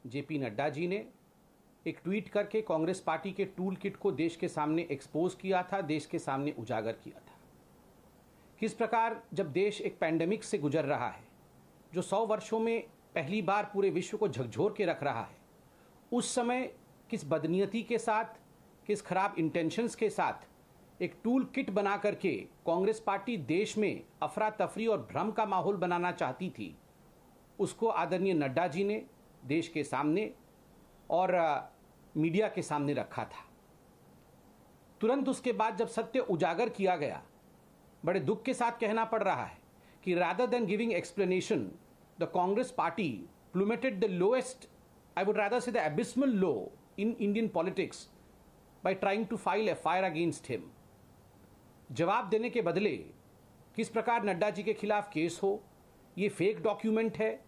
JP Nadda ji ने एक tweet करके कांग्रेस पार्टी के टूल किट को देश के सामने एक्सपोज किया था, देश के सामने उजागर किया था। किस प्रकार जब देश एक पैंडेमिक से गुजर रहा है जो 100 वर्षों में पहली बार पूरे विश्व को झकझोर के रख रहा है, उस समय किस बदनीयती के साथ, किस खराब इंटेंशंस के साथ एक टूल किट बना करके कांग्रेस पार्टी देश में अफरा तफरी और भ्रम का माहौल बनाना चाहती थी, उसको आदरणीय नड्डा जी ने देश के सामने और मीडिया के सामने रखा था। तुरंत उसके बाद जब सत्य उजागर किया गया, बड़े दुख के साथ कहना पड़ रहा है कि rather than giving explanation, the Congress party plummeted the lowest, I would rather say the abysmal low in Indian politics by trying to file FIR against him. जवाब देने के बदले किस प्रकार नड्डा जी के खिलाफ केस हो, ये फेक डॉक्यूमेंट है,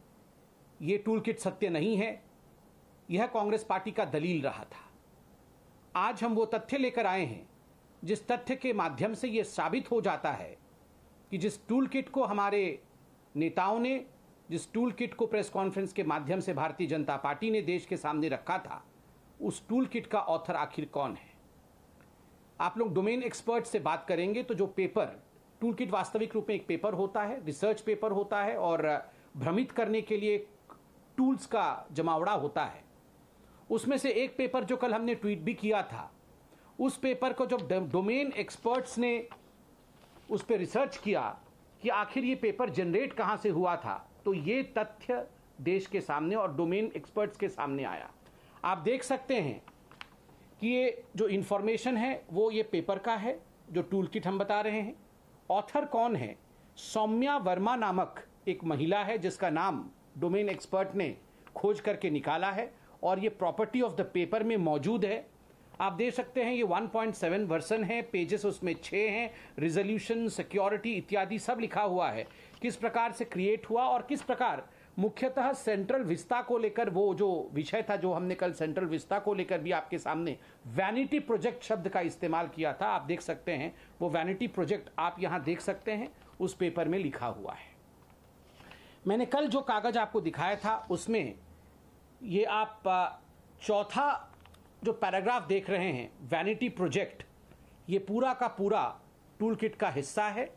ये टूल किट सत्य नहीं है, यह कांग्रेस पार्टी का दलील रहा था। आज हम वो तथ्य लेकर आए हैं जिस तथ्य के माध्यम से यह साबित हो जाता है कि जिस टूल किट को हमारे नेताओं ने, जिस टूल किट को प्रेस कॉन्फ्रेंस के माध्यम से भारतीय जनता पार्टी ने देश के सामने रखा था, उस टूल किट का ऑथर आखिर कौन है। आप लोग डोमेन एक्सपर्ट से बात करेंगे तो जो पेपर, टूल किट वास्तविक रूप में एक पेपर होता है, रिसर्च पेपर होता है और भ्रमित करने के लिए टूल्स का जमावड़ा होता है। उसमें से एक पेपर जो कल हमने ट्वीट भी किया था, उस पेपर को जब डोमेन एक्सपर्ट्स ने उस पर रिसर्च किया कि आखिर ये पेपर जनरेट कहां से हुआ था, तो ये तथ्य देश के सामने और डोमेन एक्सपर्ट्स के सामने आया। आप देख सकते हैं कि ये जो इंफॉर्मेशन है वो ये पेपर का है, जो टूल किट हम बता रहे हैं। ऑथर कौन है? सौम्या वर्मा नामक एक महिला है जिसका नाम डोमेन एक्सपर्ट ने खोज करके निकाला है और ये प्रॉपर्टी ऑफ द पेपर में मौजूद है। आप देख सकते हैं ये 1.7 वर्जन है, पेजेस उसमें 6 हैं, रिजोल्यूशन, सिक्योरिटी इत्यादि सब लिखा हुआ है। किस प्रकार से क्रिएट हुआ और किस प्रकार मुख्यतः सेंट्रल विस्ता को लेकर, वो जो विषय था जो हमने कल सेंट्रल विस्ता को लेकर भी आपके सामने वैनिटी प्रोजेक्ट शब्द का इस्तेमाल किया था। आप देख सकते हैं वो वैनिटी प्रोजेक्ट आप यहां देख सकते हैं, उस पेपर में लिखा हुआ है। मैंने कल जो कागज आपको दिखाया था उसमें ये आप चौथा जो पैराग्राफ देख रहे हैं, वैनिटी प्रोजेक्ट, ये पूरा का पूरा टूल किट का हिस्सा है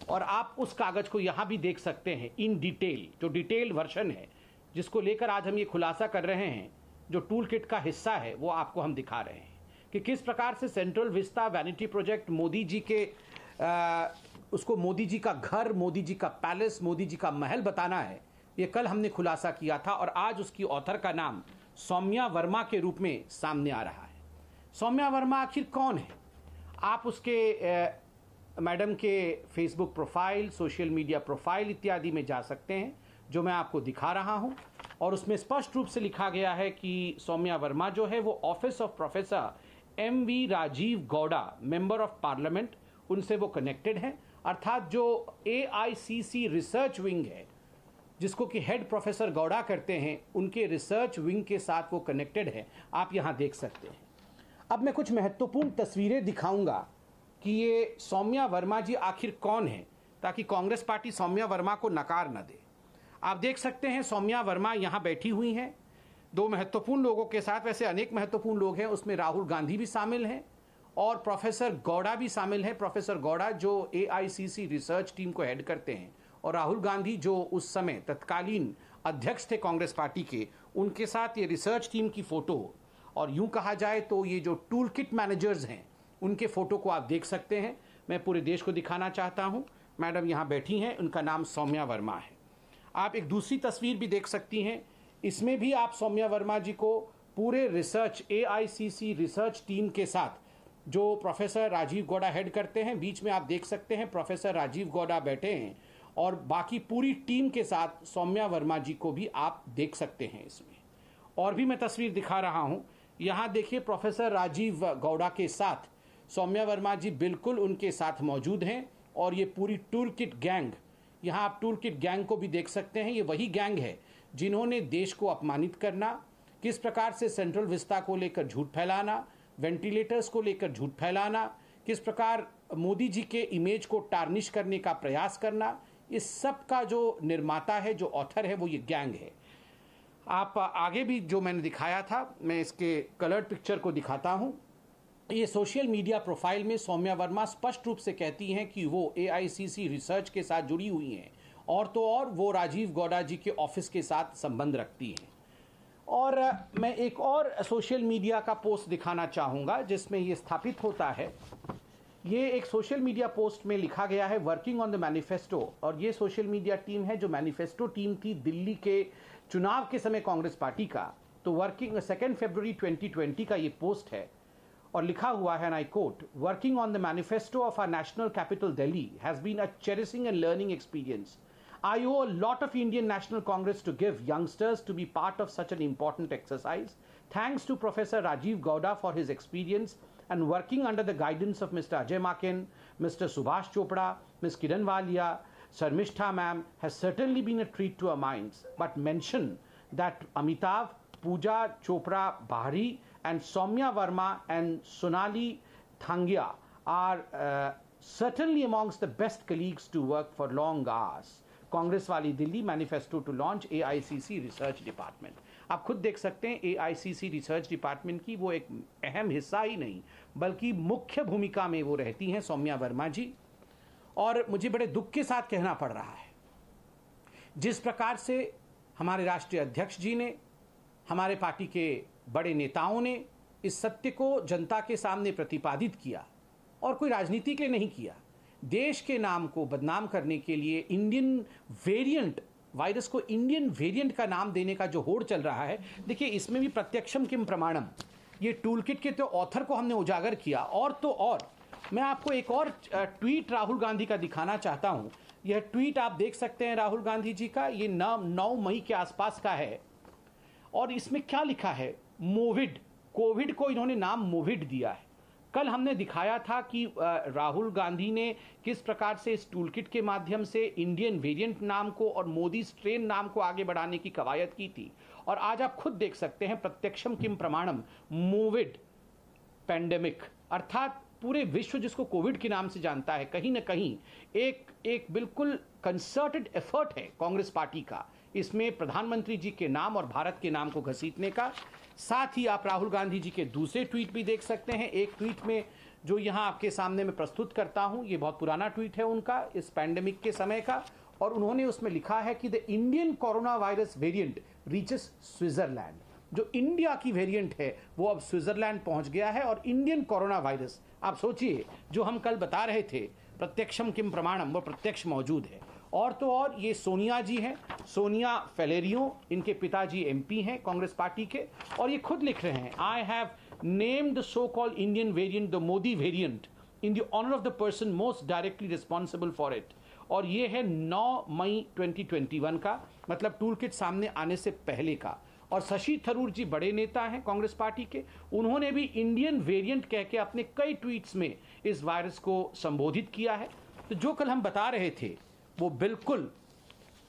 और आप उस कागज को यहां भी देख सकते हैं इन डिटेल। जो डिटेल वर्जन है जिसको लेकर आज हम ये खुलासा कर रहे हैं, जो टूल किट का हिस्सा है, वो आपको हम दिखा रहे हैं कि किस प्रकार से Central Vista vanity project Modi ji के उसको मोदी जी का घर, मोदी जी का पैलेस, मोदी जी का महल बताना है, ये कल हमने खुलासा किया था और आज उसकी ऑथर का नाम सौम्या वर्मा के रूप में सामने आ रहा है। सौम्या वर्मा आखिर कौन है? आप उसके मैडम के Facebook profile, social media profile इत्यादि में जा सकते हैं, जो मैं आपको दिखा रहा हूं और उसमें स्पष्ट रूप से लिखा गया है कि सौम्या वर्मा जो है वो office of professor M V. Rajeev Gowda, member of parliament, उनसे वो कनेक्टेड है। अर्थात जो AICC रिसर्च विंग है जिसको कि हेड प्रोफेसर गौड़ा करते हैं, उनके रिसर्च विंग के साथ वो कनेक्टेड है। आप यहां देख सकते हैं। अब मैं कुछ महत्वपूर्ण तस्वीरें दिखाऊंगा कि ये सौम्या वर्मा जी आखिर कौन है, ताकि कांग्रेस पार्टी सौम्या वर्मा को नकार न दे। आप देख सकते हैं सौम्या वर्मा यहां बैठी हुई हैं दो महत्वपूर्ण लोगों के साथ। वैसे अनेक महत्वपूर्ण लोग हैं, उसमें राहुल गांधी भी शामिल हैं और प्रोफेसर गौड़ा भी शामिल है। प्रोफेसर गौड़ा जो AICC रिसर्च टीम को हेड करते हैं और राहुल गांधी जो उस समय तत्कालीन अध्यक्ष थे कांग्रेस पार्टी के, उनके साथ ये रिसर्च टीम की फोटो, और यूं कहा जाए तो ये जो टूल किट मैनेजर्स हैं उनके फोटो को आप देख सकते हैं। मैं पूरे देश को दिखाना चाहता हूं। मैडम यहां बैठी हैं, उनका नाम सौम्या वर्मा है। आप एक दूसरी तस्वीर भी देख सकती हैं, इसमें भी आप सौम्या वर्मा जी को पूरे रिसर्च AICC रिसर्च टीम के साथ, जो प्रोफेसर राजीव गौड़ा हेड करते हैं, बीच में आप देख सकते हैं प्रोफेसर राजीव गौड़ा बैठे हैं और बाकी पूरी टीम के साथ सौम्या वर्मा जी को भी आप देख सकते हैं इसमें। और भी मैं तस्वीर दिखा रहा हूं, यहां देखिए प्रोफेसर राजीव गौड़ा के साथ सौम्या वर्मा जी बिल्कुल उनके साथ मौजूद हैं और ये पूरी टूल किट गैंग, यहां आप टूल किट गैंग को भी देख सकते हैं। ये वही गैंग है जिन्होंने देश को अपमानित करना, किस प्रकार से सेंट्रल विस्ता को लेकर झूठ फैलाना, वेंटिलेटर्स को लेकर झूठ फैलाना, किस प्रकार मोदी जी के इमेज को टार्निश करने का प्रयास करना, इस सब का जो निर्माता है, जो ऑथर है, वो ये गैंग है। आप आगे भी जो मैंने दिखाया था, मैं इसके कलर्ड पिक्चर को दिखाता हूं। ये सोशल मीडिया प्रोफाइल में सौम्या वर्मा स्पष्ट रूप से कहती हैं कि वो AICC रिसर्च के साथ जुड़ी हुई हैं, और तो और वो राजीव गौड़ा जी के ऑफिस के साथ संबंध रखती हैं। और मैं एक और सोशल मीडिया का पोस्ट दिखाना चाहूँगा जिसमें ये स्थापित होता है। ये एक सोशल मीडिया पोस्ट में लिखा गया है वर्किंग ऑन द मैनिफेस्टो, और ये सोशल मीडिया टीम है जो मैनिफेस्टो टीम थी दिल्ली के चुनाव के समय कांग्रेस पार्टी का। तो वर्किंग 2 फरवरी 2020 का ये पोस्ट है और लिखा हुआ है, and I quote, working on the manifesto of our national capital Delhi has been a cherishing and learning experience. I owe a lot of Indian National Congress to give youngsters to be part of such an important exercise. Thanks to Professor Rajiv Gowda for his experience and working under the guidance of Mr. Ajay Makin, Mr. Subhash Chopra, Ms. Kiran Walia, Sharmistha ma'am has certainly been a treat to our minds. But mention that Amitav, Pooja Chopra Bahari and Soumya Verma and Sonali Thangia are certainly amongst the best colleagues to work for long hours. Congress वाली Delhi manifesto to launch AICC research department. आप खुद देख सकते हैं AICC research department की वो एक अहम हिस्सा ही नहीं बल्कि मुख्य भूमिका में वो रहती हैं सौम्या वर्मा जी। और मुझे बड़े दुख के साथ कहना पड़ रहा है, जिस प्रकार से हमारे राष्ट्रीय अध्यक्ष जी ने, हमारे पार्टी के बड़े नेताओं ने इस सत्य को जनता के सामने प्रतिपादित किया, और कोई राजनीति के लिए नहीं किया, देश के नाम को बदनाम करने के लिए इंडियन वेरिएंट वायरस को इंडियन वेरिएंट का नाम देने का जो होड़ चल रहा है। देखिए, इसमें भी प्रत्यक्षम किम प्रमाणम, ये टूल किट के तो ऑथर को हमने उजागर किया। और तो और मैं आपको एक और ट्वीट राहुल गांधी का दिखाना चाहता हूं। यह ट्वीट आप देख सकते हैं राहुल गांधी जी का, ये 9 मई के आसपास का है, और इसमें क्या लिखा है, मोविड, कोविड को इन्होंने नाम मोविड दिया है। कल हमने दिखाया था कि राहुल गांधी ने किस प्रकार से इस टूलकिट के माध्यम से इंडियन वेरिएंट नाम को और मोदी स्ट्रेन नाम को आगे बढ़ाने की कवायद की थी, और आज आप खुद देख सकते हैं प्रत्यक्षम किम प्रमाणम, मोविड पैंडेमिक, अर्थात पूरे विश्व जिसको कोविड के नाम से जानता है, कहीं ना कहीं एक बिल्कुल कंसर्टेड एफर्ट है कांग्रेस पार्टी का इसमें प्रधानमंत्री जी के नाम और भारत के नाम को घसीटने का। साथ ही आप राहुल गांधी जी के दूसरे ट्वीट भी देख सकते हैं। एक ट्वीट में जो यहां आपके सामने मैं प्रस्तुत करता हूं, ये बहुत पुराना ट्वीट है उनका इस पैंडेमिक के समय का, और उन्होंने उसमें लिखा है कि the Indian corona virus variant reaches Switzerland. जो इंडिया की वेरिएंट है वो अब स्विट्जरलैंड पहुंच गया है, और इंडियन कोरोना वायरस, आप सोचिए, जो हम कल बता रहे थे प्रत्यक्षम किम प्रमाणम, वो प्रत्यक्ष मौजूद है। और तो और ये सोनिया जी हैं, सोनिया फेलेरियो, इनके पिताजी MP हैं कांग्रेस पार्टी के, और ये खुद लिख रहे हैं, I have named the so called Indian variant the Modi variant in the honour of the person most directly responsible for it. और ये है 9 मई 2021 का, मतलब टूल किट सामने आने से पहले का। और शशि थरूर जी बड़े नेता हैं कांग्रेस पार्टी के, उन्होंने भी इंडियन वेरिएंट कह के अपने कई ट्वीट्स में इस वायरस को संबोधित किया है। तो जो कल हम बता रहे थे वो बिल्कुल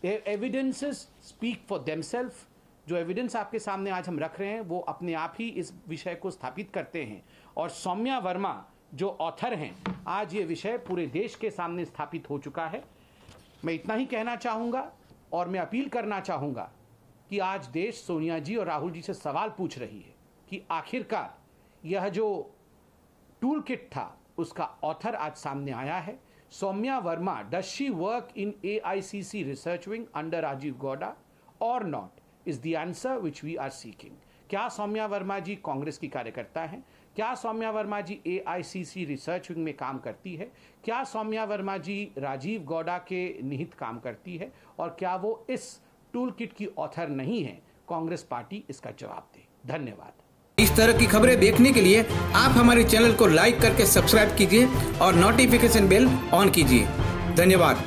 एविडेंसेस स्पीक फॉर देमसेल्फ। जो एविडेंस आपके सामने आज हम रख रहे हैं वो अपने आप ही इस विषय को स्थापित करते हैं, और सौम्या वर्मा जो ऑथर हैं, आज ये विषय पूरे देश के सामने स्थापित हो चुका है। मैं इतना ही कहना चाहूँगा, और मैं अपील करना चाहूँगा कि आज देश सोनिया जी और राहुल जी से सवाल पूछ रही है कि आखिरकार यह जो टूल किट था उसका ऑथर आज सामने आया है। Soumya Verma, does she work in AICC research wing under Rajiv Gowda or not, is the answer which we are seeking. क्या सौम्या वर्मा जी कांग्रेस की कार्यकर्ता हैं? क्या सौम्या वर्मा जी AICC रिसर्च विंग में काम करती है? क्या सौम्या वर्मा जी राजीव गौड़ा के निहित काम करती है? और क्या वो इस टूल किट की ऑथर नहीं है? कांग्रेस पार्टी इसका जवाब दे। धन्यवाद। इस तरह की खबरें देखने के लिए आप हमारे चैनल को लाइक करके सब्सक्राइब कीजिए और नोटिफिकेशन बेल ऑन कीजिए। धन्यवाद।